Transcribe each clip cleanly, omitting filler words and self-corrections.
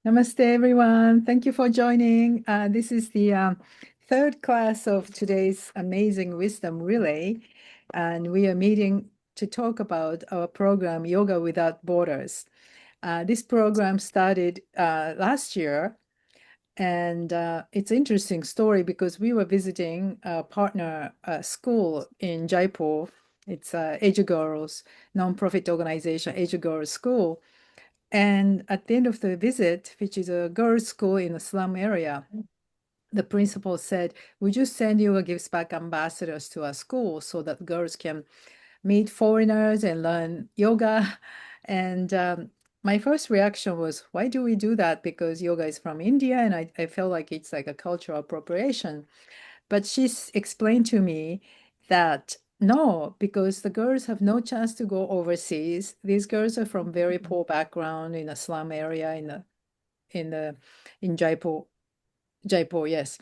Namaste, everyone. Thank you for joining. This is the third class of today's Amazing Wisdom Relay, and we are meeting to talk about our program, Yoga Without Borders. This program started last year, and it's an interesting story because we were visiting a partner school in Jaipur. It's Edu-Girls, nonprofit organization, Edu-Girls School. And at the end of the visit, which is a girls' school in a slum area, the principal said, "Would you send Yoga Gives Back ambassadors to our school so that girls can meet foreigners and learn yoga?" And my first reaction was, why do we do that? Because yoga is from India, and I felt like it's like a cultural appropriation. But she explained to me that no, because the girls have no chance to go overseas. These girls are from very poor background in a slum area in the in Jaipur, yes.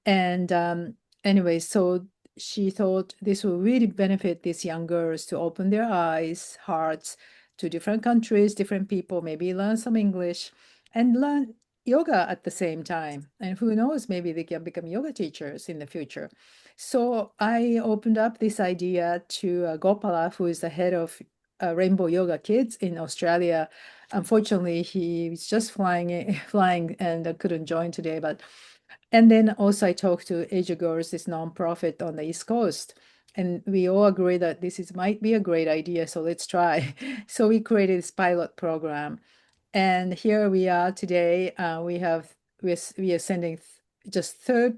And anyway, so she thought this will really benefit these young girls to open their eyes, hearts to different countries, different people, maybe learn some English and learn yoga at the same time. And who knows, maybe they can become yoga teachers in the future. So I opened up this idea to Gopala, who is the head of Rainbow Yoga Kids in Australia. Unfortunately, he was just flying and couldn't join today, but and then also I talked to Edu-Girls, this nonprofit on the East Coast, and we all agree that might be a great idea, so let's try. So we created this pilot program, and here we are today. We are sending just third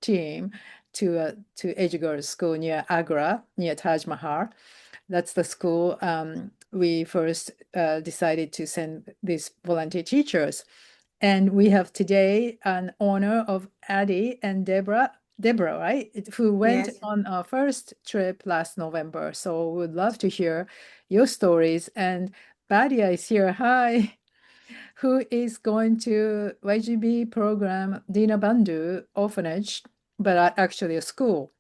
team to Edu-Girls School near Agra, near Taj Mahal. That's the school we first decided to send these volunteer teachers. And we have today an honor of Addie and Deborah, right? Who went Yes. on our first trip last November. So we would love to hear your stories. And Badia is here. Hi. Who is going to YGB program Dina Bandhu orphanage, but actually a school.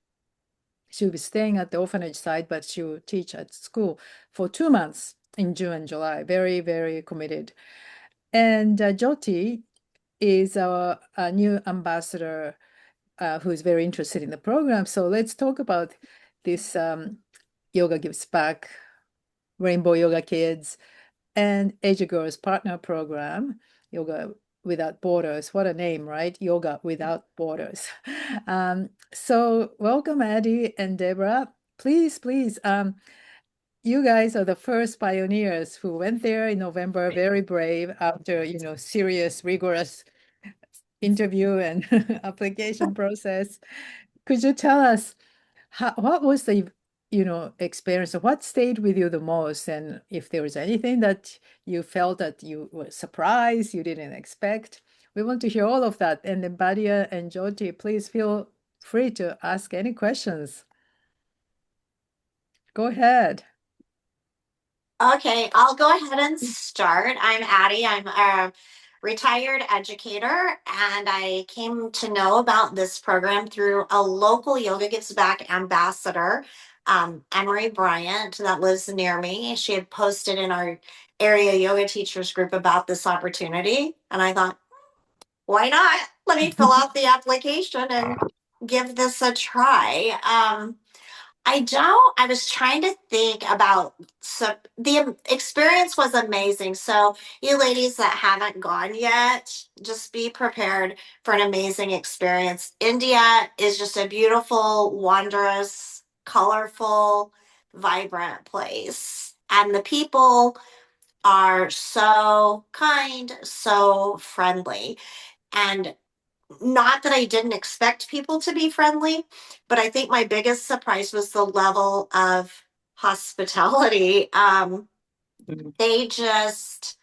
She'll be staying at the orphanage site, but she will teach at school for 2 months in June and July. Very, very committed. And Jyoti is our new ambassador who is very interested in the program. So let's talk about this Yoga Gives Back, Rainbow Yoga Kids, and Edu-Girls Partner Program, Yoga Without Borders. What a name, right? Yoga Without Borders. So welcome, Addie and Deborah. Please, you guys are the first pioneers who went there in November, very brave after, serious, rigorous interview and application process. Could you tell us what was the, experience? What stayed with you the most? And if there was anything that you felt that you were surprised, you didn't expect, we want to hear all of that. And then Badia and Jyoti, please feel free to ask any questions. Go ahead. Okay, I'll go ahead and start. I'm Addie. I'm a retired educator, and I came to know about this program through a local Yoga Gives Back ambassador, Emery Bryant, that lives near me. She had posted in our area yoga teachers group about this opportunity, and I thought, why not? Let me fill out the application and give this a try. I was trying to think about, so the experience was amazing. So, you ladies that haven't gone yet, just be prepared for an amazing experience. India is just a beautiful, wondrous, colorful, vibrant place. And the people are so kind, so friendly. And not that I didn't expect people to be friendly, but I think my biggest surprise was the level of hospitality. They just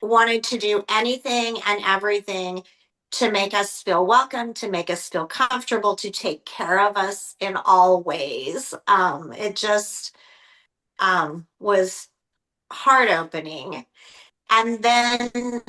wanted to do anything and everything to make us feel welcome, to make us feel comfortable, to take care of us in all ways. It just was heart opening. And then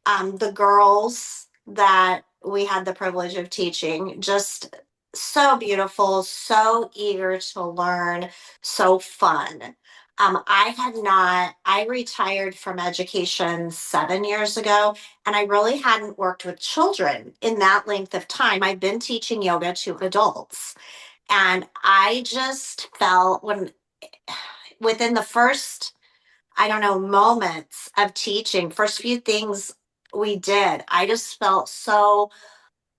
the girls that we had the privilege of teaching, just so beautiful, so eager to learn, so fun. I retired from education 7 years ago, and I really hadn't worked with children in that length of time. I've been teaching yoga to adults. And I just felt within the first, I don't know, moments of teaching, first few things we did, I just felt so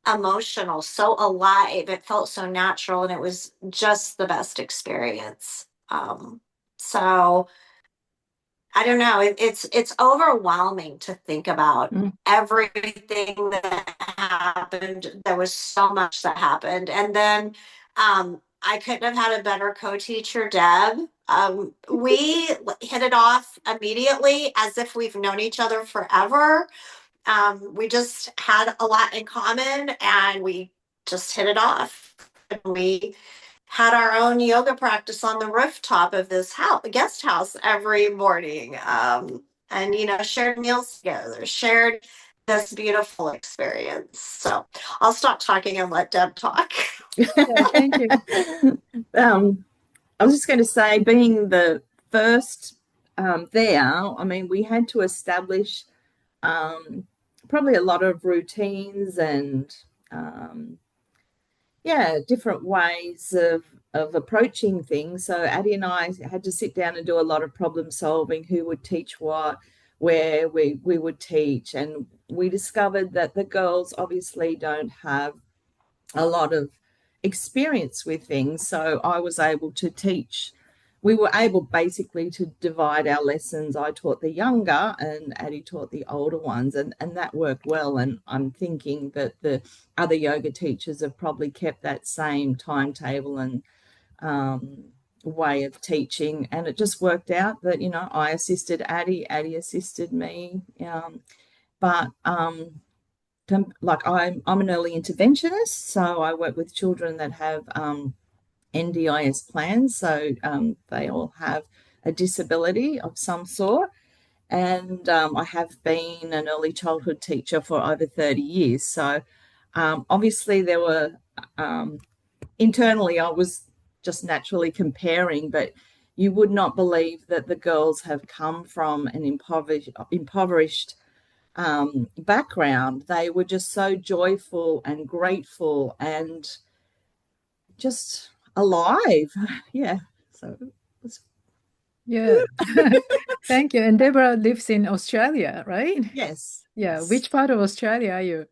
emotional, so alive. It felt so natural, and it was just the best experience. So I don't know. It's overwhelming to think about Mm. everything that happened. There was so much that happened, and then I couldn't have had a better co-teacher, Deb. We hit it off immediately, as if we've known each other forever. We just had a lot in common, and we just hit it off. And we had our own yoga practice on the rooftop of this house, guest house, every morning. And shared meals together, shared this beautiful experience. So I'll stop talking and let Deb talk. Yeah, thank you. I was just going to say, being the first there, I mean, we had to establish um, probably a lot of routines and um, yeah, different ways of approaching things. So Addie and I had to sit down and do a lot of problem solving, who would teach what, where we would teach. And we discovered that the girls obviously don't have a lot of experience with things. So I was able to teach. We were able basically to divide our lessons. I taught the younger and Addie taught the older ones, and that worked well. And I'm thinking that the other yoga teachers have probably kept that same timetable and way of teaching. And it just worked out that, I assisted Addie assisted me. But like I'm an early interventionist, so I work with children that have NDIS plans, so they all have a disability of some sort. And I have been an early childhood teacher for over 30 years. So obviously there were internally I was just naturally comparing, but you would not believe that the girls have come from an impoverished background. They were just so joyful and grateful and just alive. Yeah. So it's, Yeah. Thank you. And Deborah lives in Australia, right? yes, Yeah. yes. Which part of Australia are you?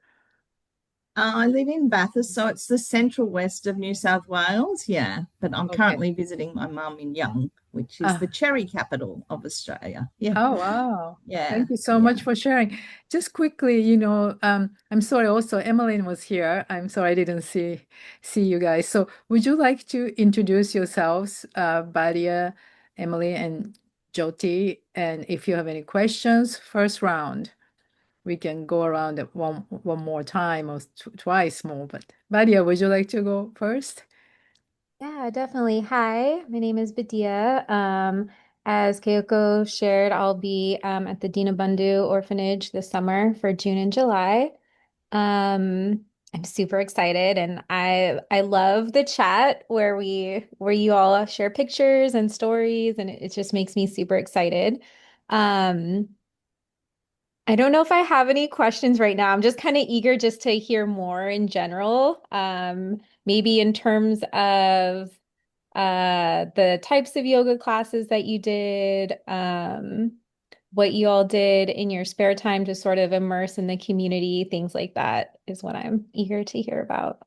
I live in Bathurst, so it's the central west of New South Wales. Yeah, but I'm Okay. currently visiting my mum in Young, which is the Ah, cherry capital of Australia. Yeah, oh, wow. yeah, Thank you so yeah. much for sharing. Just quickly, I'm sorry also Emmeline was here. I'm sorry I didn't see you guys. So would you like to introduce yourselves, Badia, Emily, and Jyoti? And if you have any questions, first round, we can go around it one more time or twice more. But Badia, would you like to go first? Yeah, definitely. Hi, my name is Badia. As Keiko shared, I'll be at the Dina Bandhu Orphanage this summer for June and July. I'm super excited, and I love the chat where you all share pictures and stories, and it just makes me super excited. Um, I don't know if I have any questions right now. I'm just kind of eager just to hear more in general. Maybe in terms of the types of yoga classes that you did, what you all did in your spare time to sort of immerse in the community, things like that is what I'm eager to hear about.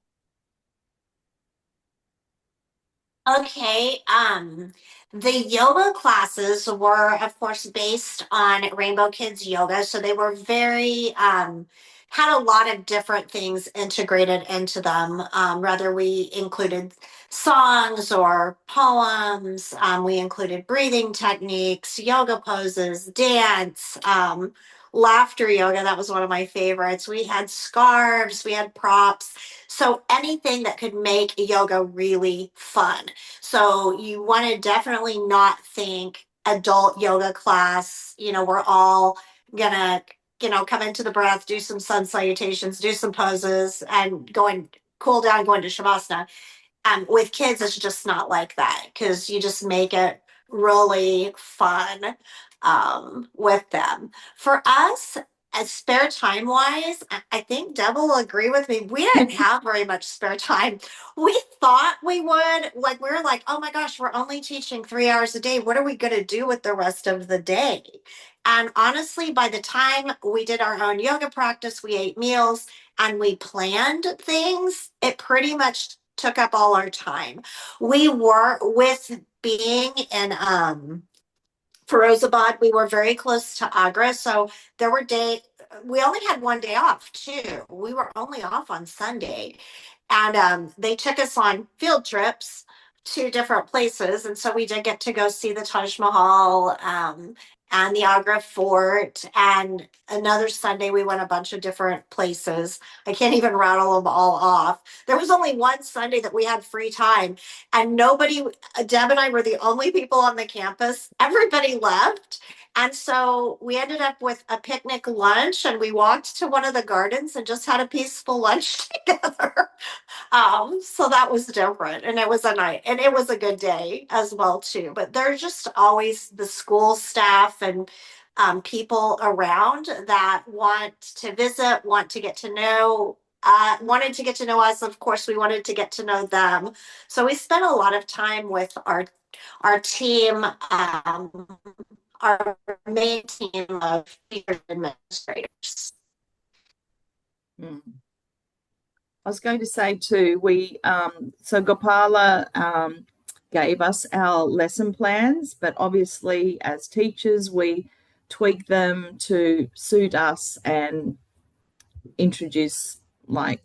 Okay, the yoga classes were, of course, based on Rainbow Kids Yoga. So they were had a lot of different things integrated into them. Whether we included songs or poems, we included breathing techniques, yoga poses, dance, laughter yoga. That was one of my favorites. We had scarves, we had props. So anything that could make yoga really fun. So you want to definitely not think adult yoga class, we're all gonna, come into the breath, do some sun salutations, do some poses, and cool down, go into Shavasana. With kids, it's just not like that because you just make it really fun with them. For us, as spare time wise, I think Deb will agree with me. We didn't have very much spare time. We thought we would. Like, we were like, oh my gosh, we're only teaching 3 hours a day. What are we going to do with the rest of the day? And honestly, by the time we did our own yoga practice, we ate meals and we planned things, it pretty much took up all our time. We were with being in Firozabad, we were very close to Agra, so there were we only had one day off too. We were only off on Sunday, and they took us on field trips to different places, and so we did get to go see the Taj Mahal, and the Agra Fort, and another Sunday we went a bunch of different places. I can't even rattle them all off. There was only one Sunday that we had free time, and nobody, Deb and I were the only people on the campus. Everybody left. And so we ended up with a picnic lunch, and we walked to one of the gardens and just had a peaceful lunch together. So that was different. And it was a night, and it was a good day as well too. But there's just always the school staff and people around that want to visit, want to get to know, wanted to get to know us. Of course, we wanted to get to know them. So we spent a lot of time with our team, our main team of teachers and administrators. Mm. I was going to say too, so Gopala gave us our lesson plans, but obviously as teachers, we tweak them to suit us and introduce like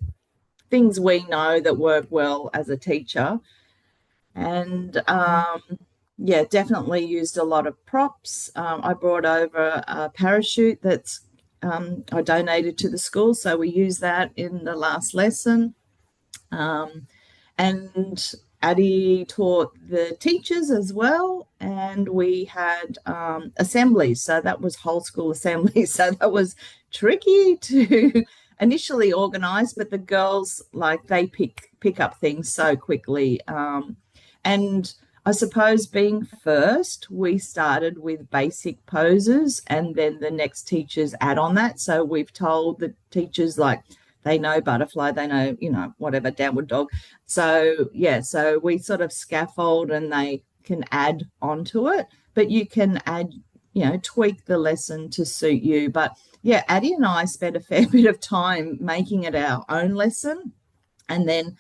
things we know that work well as a teacher. And yeah, definitely used a lot of props. I brought over a parachute that's I donated to the school, so we used that in the last lesson. And Addie taught the teachers as well, and we had assemblies, so that was whole school assemblies. So that was tricky to initially organize, but the girls, like, they pick up things so quickly. And I suppose being first, we started with basic poses, and then the next teachers add on that. So we've told the teachers, like, they know butterfly, they know, whatever, downward dog. So, yeah, so we sort of scaffold and they can add onto it, but you can add, tweak the lesson to suit you. But yeah, Addie and I spent a fair bit of time making it our own lesson. And then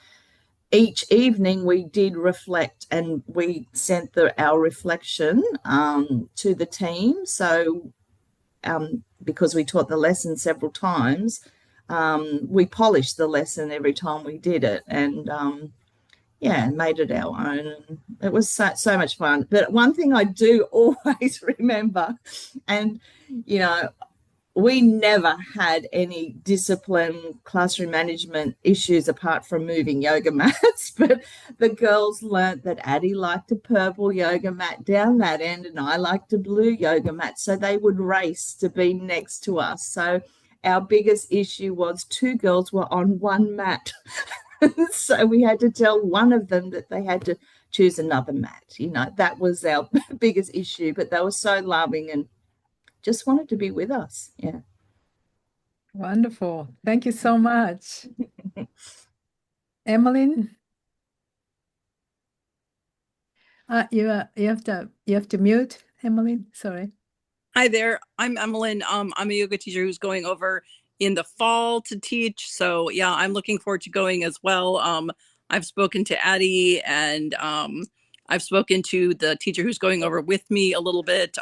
each evening we did reflect, and we sent our reflection to the team. So because we taught the lesson several times, we polished the lesson every time we did it, and yeah, made it our own. It was so much fun. But one thing I do always remember, and we never had any discipline, classroom management issues apart from moving yoga mats, but the girls learnt that Addie liked a purple yoga mat down that end and I liked a blue yoga mat, so they would race to be next to us. So our biggest issue was two girls were on one mat. So we had to tell one of them that they had to choose another mat. That was our biggest issue, but they were so loving and just wanted to be with us. Yeah. Wonderful. Thank you so much. Emmeline? You have to mute, Emmeline. Sorry. Hi there. I'm Emmeline. I'm a yoga teacher who's going over in the fall to teach. So yeah, I'm looking forward to going as well. I've spoken to Addie, and I've spoken to the teacher who's going over with me a little bit.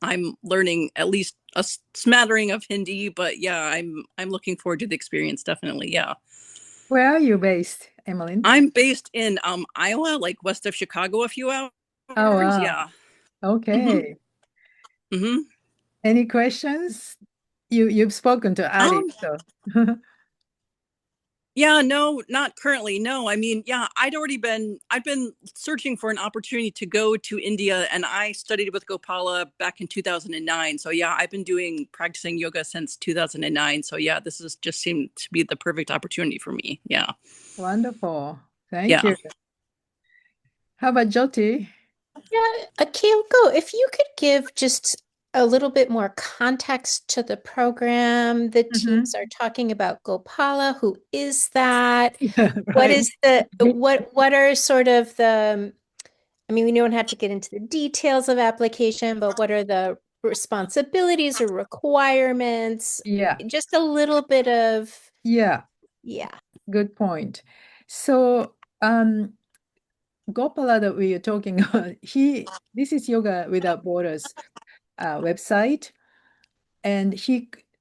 I'm learning at least a smattering of Hindi, but yeah, I'm looking forward to the experience, definitely. Yeah. Where are you based, Emmeline? I'm based in Iowa, like west of Chicago, a few hours. Oh, wow. Yeah. Okay. Mm-hmm. Any questions? You've spoken to Addie, so. Yeah, no, not currently. No, I mean, yeah, I've been searching for an opportunity to go to India, and I studied with Gopala back in 2009. So yeah, I've been practicing yoga since 2009. So yeah, this has just seemed to be the perfect opportunity for me. Yeah. Wonderful. Thank you. How about Jyoti? Yeah, Kyoko, if you could give just a little bit more context to the program. The teams are talking about Gopala. Who is that? Yeah, What right. is what are sort of the, I mean, we don't have to get into the details of application, but what are the responsibilities or requirements? Yeah, Just a little bit of, yeah, yeah. good point. So, Gopala that we are talking about, this is Yoga Without Borders website, and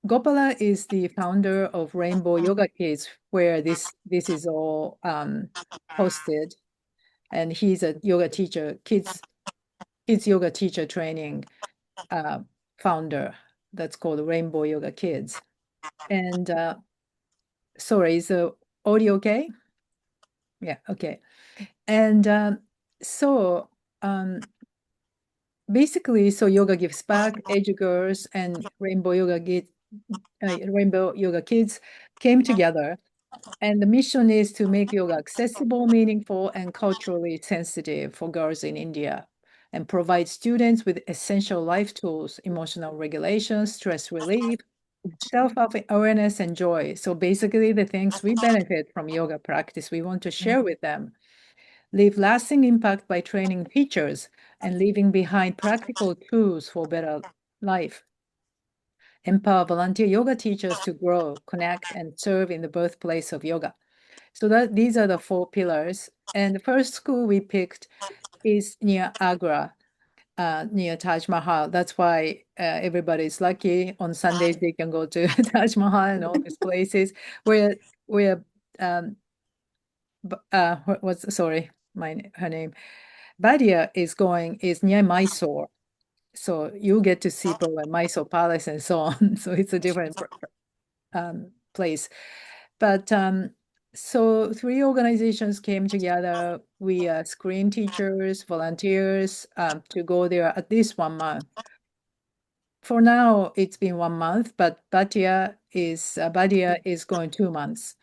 Gopala is the founder of Rainbow Yoga Kids, where this is all hosted, and he's a yoga teacher, kids yoga teacher training uh, founder. That's called Rainbow Yoga Kids. And sorry, is the audio okay? Yeah, okay. And so um, basically, so Yoga Gives Back, Edu-Girls, and Rainbow Yoga Kids came together. And the mission is to make yoga accessible, meaningful, and culturally sensitive for girls in India and provide students with essential life tools, emotional regulation, stress relief, self-awareness, and joy. So basically, the things we benefit from yoga practice, we want to share with them. Leave lasting impact by training teachers and leaving behind practical tools for better life. Empower volunteer yoga teachers to grow, connect, and serve in the birthplace of yoga. So these are the four pillars. And the first school we picked is near Agra, near Taj Mahal. That's why everybody's lucky. On Sundays they can go to Taj Mahal and all these places where um, what's sorry, her name. Badia is near Mysore. So you get to see probably Mysore Palace and so on. So it's a different place. But so three organizations came together. We screen teachers, volunteers to go there at least 1 month. For now, it's been 1 month, but Badia is going 2 months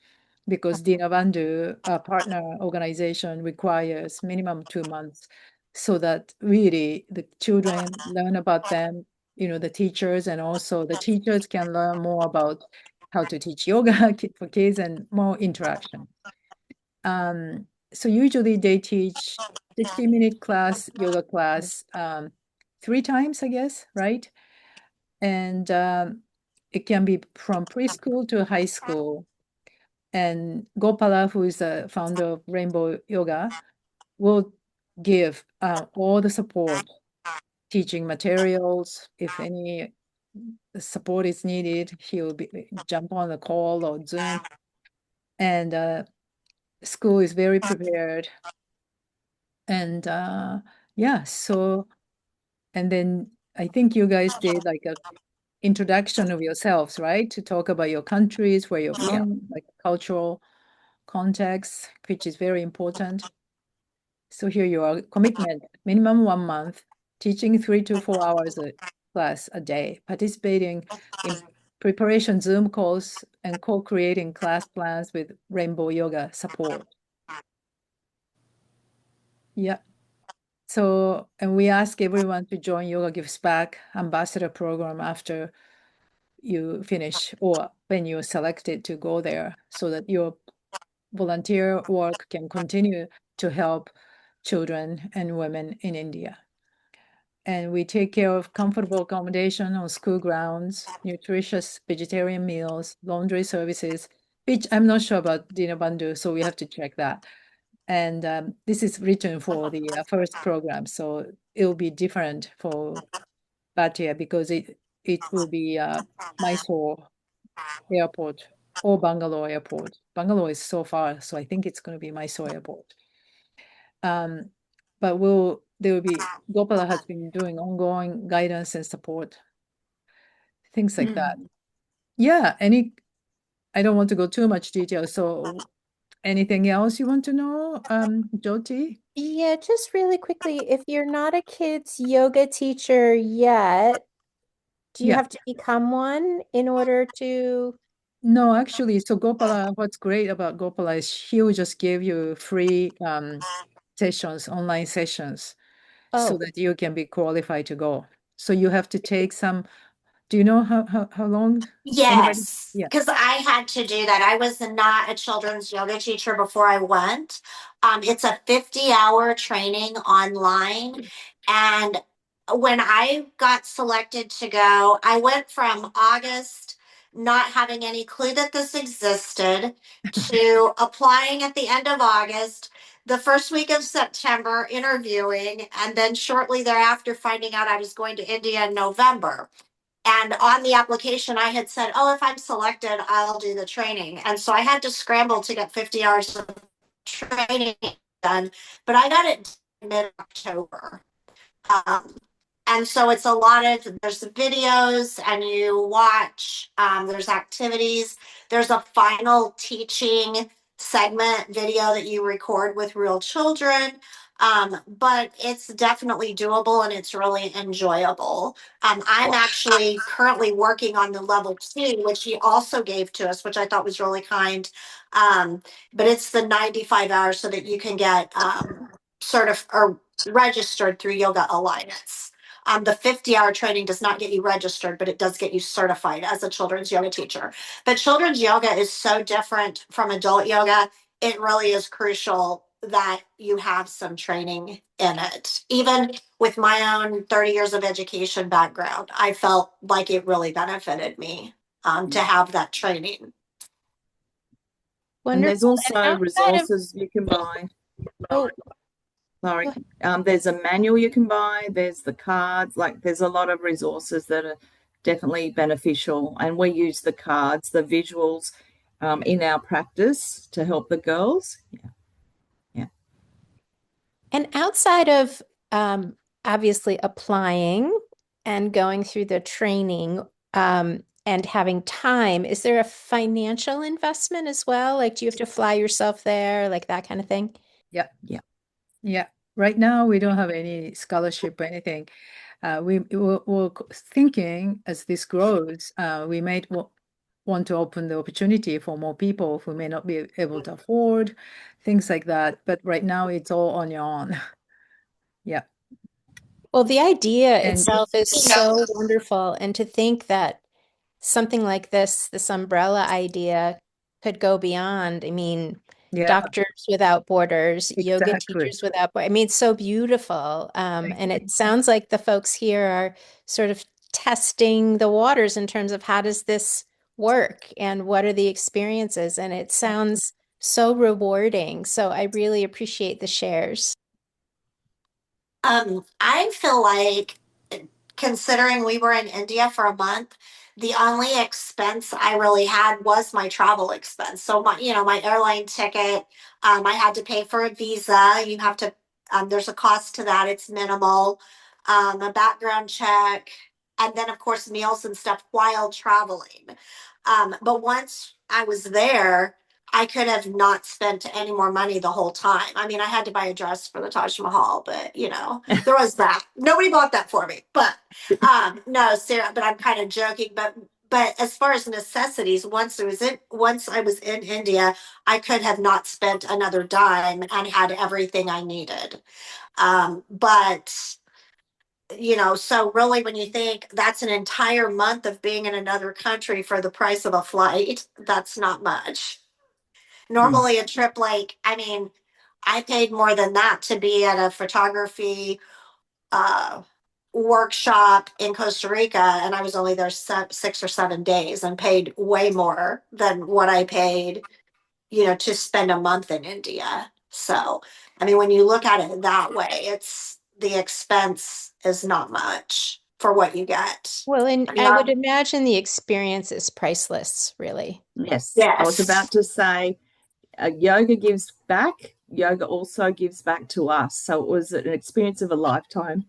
because Dinabandhu, a partner organization, requires minimum 2 months so that really the children learn about them, the teachers, and also the teachers can learn more about how to teach yoga for kids and more interaction. So usually they teach 60-minute yoga class, 3 times, I guess, right? And it can be from preschool to high school. And Gopala, who is the founder of Rainbow Yoga, will give all the support, teaching materials. If any support is needed, he'll jump on the call or Zoom. And school is very prepared. And yeah, so, and then I think you guys did like a introduction of yourselves, right? To talk about your countries, where you're from, like cultural context, which is very important. So here you are, commitment, minimum 1 month, teaching 3 to 4 hours a class a day, participating in preparation Zoom calls and co-creating class plans with Rainbow Yoga support. Yeah. So, and we ask everyone to join Yoga Gives Back ambassador program after you finish or when you're selected to go there so that your volunteer work can continue to help children and women in India. And we take care of comfortable accommodation on school grounds, nutritious vegetarian meals, laundry services, which I'm not sure about Dinabandhu, so we have to check that. And this is written for the first program, so it will be different for Bhatia because it will be Mysore airport or Bangalore airport. Bangalore is so far, so I think it's going to be Mysore airport. But Gopala has been doing ongoing guidance and support, things like that. Yeah, I don't want to go too much detail. So anything else you want to know, Jyoti? Yeah, just really quickly, if you're not a kid's yoga teacher yet, do you Yeah. have to become one in order to? No, actually, so Gopala, what's great about Gopala is he will just give you free sessions, online sessions. so Oh, that you can be qualified to go. So you have to take some, do you know how long? Anybody? Yes, Yeah. because I had to do that. I was not a children's yoga teacher before I went. It's a 50-hour training online. And when I got selected to go, I went from August not having any clue that this existed to applying at the end of August, the first week of September, interviewing, and then shortly thereafter finding out I was going to India in November. And on the application, I had said, oh, if I'm selected, I'll do the training. And so I had to scramble to get 50 hours of training done, but I got it mid October. Um, and so it's a lot of, there's videos and you watch, there's activities, there's a final teaching segment video that you record with real children. But it's definitely doable and it's really enjoyable. I'm actually currently working on the level 2, which he also gave to us, which I thought was really kind. But it's the 95 hours so that you can get or registered through Yoga Alliance. The 50-hour training does not get you registered, but it does get you certified as a children's yoga teacher. But children's yoga is so different from adult yoga. It really is crucial that you have some training in it. Even with my own 30 years of education background, I felt like it really benefited me to have that training. And there's wonderful. And also outside of, resources you can buy. oh, Sorry. go ahead. There's a manual you can buy. There's the cards. Like there's a lot of resources that are definitely beneficial. And we use the cards, the visuals in our practice to help the girls. Yeah. Yeah. And outside of obviously applying and going through the training and having time, is there a financial investment as well? Like, do you have to fly yourself there, like that kind of thing? Yeah. Yeah. Yeah. Right now, we don't have any scholarship or anything. We're thinking as this grows, we might want to open the opportunity for more people who may not be able to afford things like that. But right now, it's all on your own. Yeah. Well, the idea And itself is so wonderful. And to think that something like this umbrella idea could go beyond. I mean, yeah, Doctors Without Borders, yoga exactly. teachers without borders. I mean, it's so beautiful. And it sounds like the folks here are sort of testing the waters in terms of how does this work and what are the experiences? And it sounds so rewarding. So I really appreciate the shares. I feel like, considering we were in India for a month, the only expense I really had was my travel expense. So my airline ticket, I had to pay for a visa. You have to, there's a cost to that. It's minimal. A background check, and then of course meals and stuff while traveling. But once I was there, I could have not spent any more money the whole time. I mean, I had to buy a dress for the Taj Mahal, but there was that. Nobody bought that for me. But no, Sarah, but I'm kind of joking. But as far as necessities, once I was in India, I could have not spent another dime and had everything I needed. But so really when you think that's an entire month of being in another country for the price of a flight, that's not much. Normally a trip I paid more than that to be at a photography uh, workshop in Costa Rica, and I was only there 6 or 7 days and paid way more than what I paid, to spend a month in India. So, I mean, when you look at it that way, it's the expense is not much for what you get. Well, and I would Not, imagine the experience is priceless, really. Yes. I was yes. about to say yoga gives back. Yoga also gives back to us. So it was an experience of a lifetime.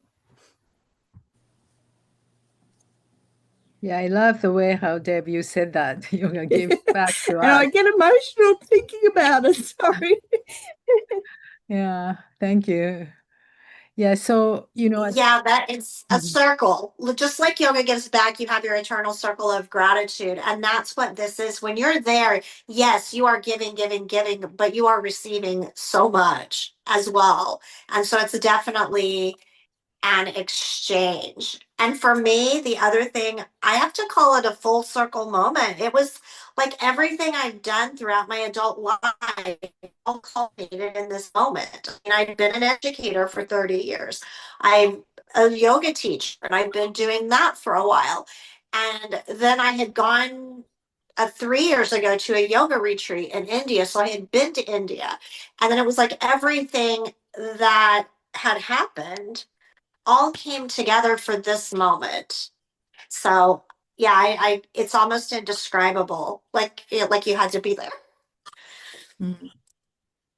yeah, I love the way how Deb, you said that. You're going to give back to And us. I get emotional thinking about it. Sorry. Yeah, thank you. Yeah, so, Yeah, that it's a Mhm. circle. Just like yoga gives back, you have your eternal circle of gratitude. And that's what this is. When you're there, yes, you are giving, giving, giving, but you are receiving so much as well. And so it's definitely and exchange. And for me, the other thing, I have to call it a full circle moment. It was like everything I've done throughout my adult life all culminated in this moment. And I've been an educator for 30 years. I'm a yoga teacher, and I've been doing that for a while. And then I had gone 3 years ago to a yoga retreat in India. So I had been to India. And then it was like everything that had happened all came together for this moment. So yeah, I it's almost indescribable. Like you had to be there. Mm.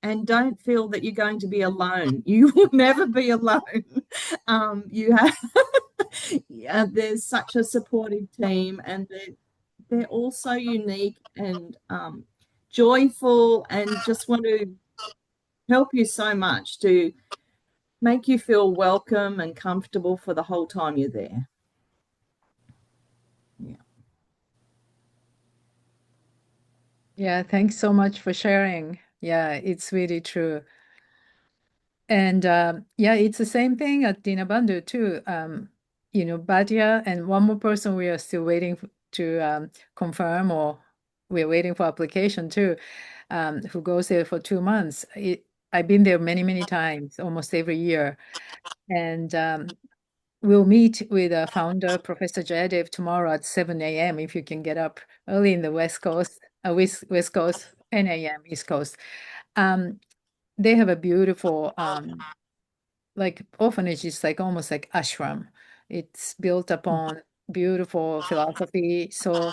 And don't feel that you're going to be alone. You will never be alone. You have yeah, there's such a supportive team, and they're all so unique and joyful, and just want to help you so much to make you feel welcome and comfortable for the whole time you're there. Yeah. Yeah, thanks so much for sharing. Yeah, it's really true. And yeah, it's the same thing at Dinabandhu too. You know, Badia and one more person we are still waiting to confirm, or we're waiting for application too, who goes there for 2 months. I've been there many, many times, almost every year. And we'll meet with founder, Professor Jayadev, tomorrow at 7 a.m. if you can get up early in the West Coast, West Coast, 10 a.m. East Coast. They have a beautiful like orphanage is like almost like ashram. It's built upon beautiful philosophy. So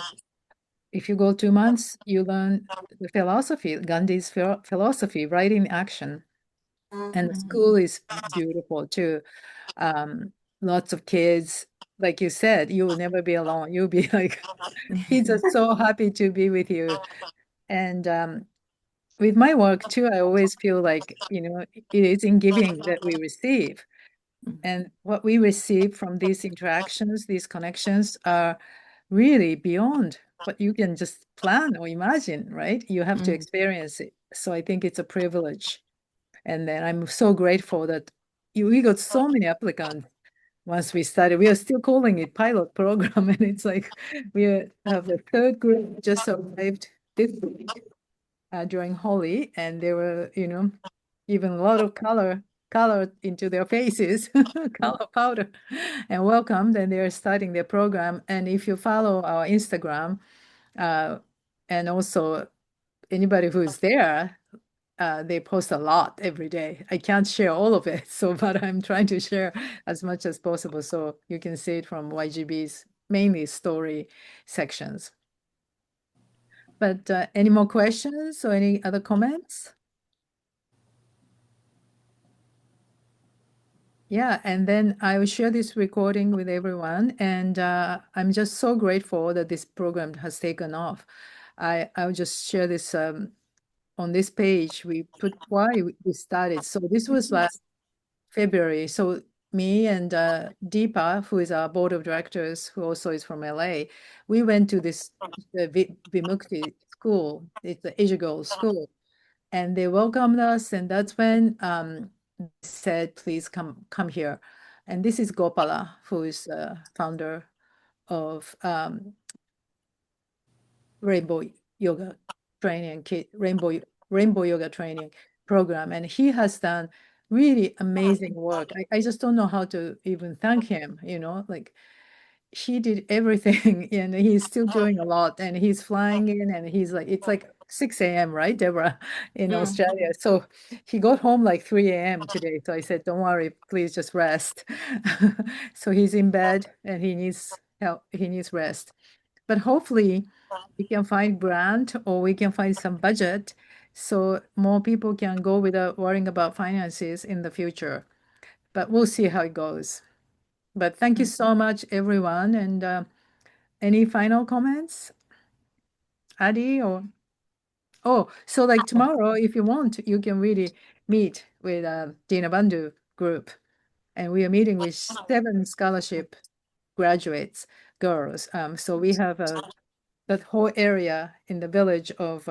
if you go 2 months, you learn the philosophy, Gandhi's philosophy, right in action. And the school is beautiful too. Lots of kids. Like you said, you will never be alone. You'll be like, kids are so happy to be with you. And with my work too, I always feel like, you know, it is in giving that we receive. And what we receive from these interactions, these connections are really beyond what you can just plan or imagine, right? You have to experience it. So I think it's a privilege. And then I'm so grateful that we got so many applicants once we started. We are still calling it pilot program. And it's like we have the third group just arrived this week during Holi. And there were, you know, even a lot of color into their faces, color powder, and welcomed, and they're starting their program. And if you follow our Instagram, and also anybody who's there, they post a lot every day. I can't share all of it, so but I'm trying to share as much as possible so you can see it from YGB's mainly story sections. But any more questions or any other comments? Yeah, and then I will share this recording with everyone, and I'm just so grateful that this program has taken off. I'll just share this on this page. We put why we started. So this was last February. So me and Deepa, who is our board of directors, who also is from LA, we went to this Vimukti school. It's the Edu-Girls school, and they welcomed us, and that's when said, please come here. And this is Gopala, who is founder of Rainbow Yoga Training, Rainbow Yoga Training Program. And he has done really amazing work. I just don't know how to even thank him, you know, like he did everything and he's still doing a lot, and he's flying in, and he's like, it's like 6 a.m., right, Deborah, in Australia. So he got home like 3 a.m. today. So I said, don't worry, please just rest. So he's in bed and he needs help, he needs rest. But hopefully we can find grant or we can find some budget so more people can go without worrying about finances in the future. But we'll see how it goes. But thank you so much, everyone. And any final comments, Adi? Or so like tomorrow, if you want, you can really meet with Dina Bandhu group, and we are meeting with 7 scholarship graduates, girls. So we have that whole area in the village of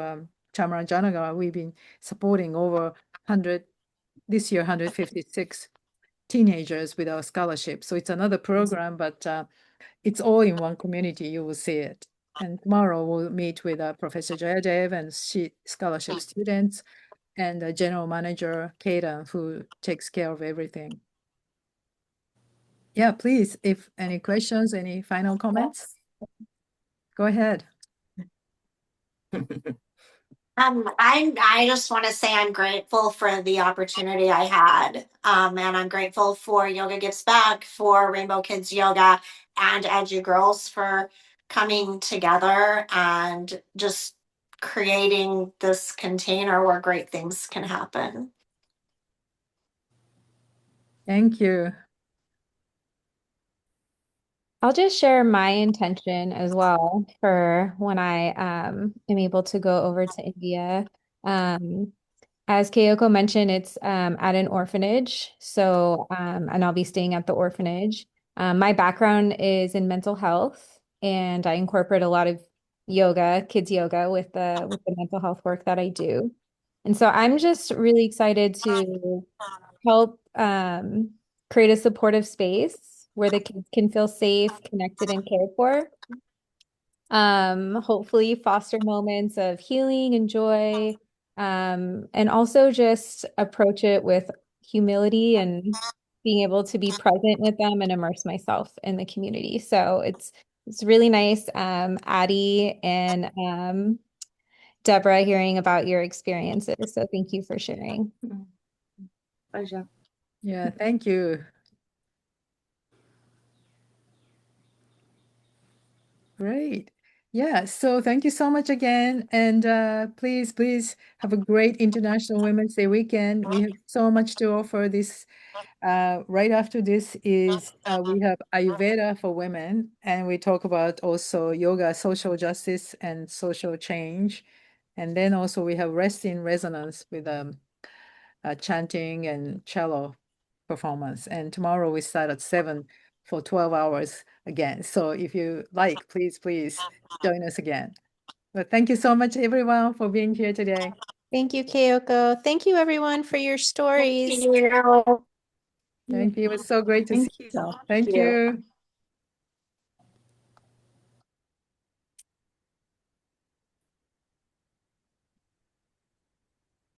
Chamarajanagar. We've been supporting over 100 this year, 156 teenagers without scholarship. So it's another program, but it's all in one community. You will see it. And tomorrow we'll meet with Professor Jayadev and scholarship students and the general manager, Kaden, who takes care of everything. Yeah, please, if any questions, any final comments, go ahead. I just want to say I'm grateful for the opportunity I had. And I'm grateful for Yoga Gives Back, for Rainbow Kids Yoga, and Edu-Girls for coming together and just creating this container where great things can happen. Thank you. I'll just share my intention as well for when I am able to go over to India. Um, as Kayoko mentioned, it's at an orphanage. So, and I'll be staying at the orphanage. My background is in mental health, and I incorporate a lot of yoga, kids yoga, with the mental health work that I do. And so I'm just really excited to help create a supportive space where the kids can feel safe, connected, and cared for. Hopefully foster moments of healing and joy, and also just approach it with humility and being able to be present with them and immerse myself in the community. So it's really nice, Addie and Deborah, hearing about your experiences. So thank you for sharing. Pleasure. Yeah, thank you. Great. Yeah, so thank you so much again. And please have a great International Women's Day weekend. We have so much to offer this. Right after this is we have Ayurveda for women, and we talk about also yoga, social justice, and social change. And then also we have Rest in Resonance with chanting and cello performance. And tomorrow we start at 7 for 12 hours again. So if you like, please join us again. But thank you so much, everyone, for being here today. Thank you, Kyoko. Thank you, everyone, for your stories. Thank you. Thank you. It was so great to see Thank you. you. Thank you.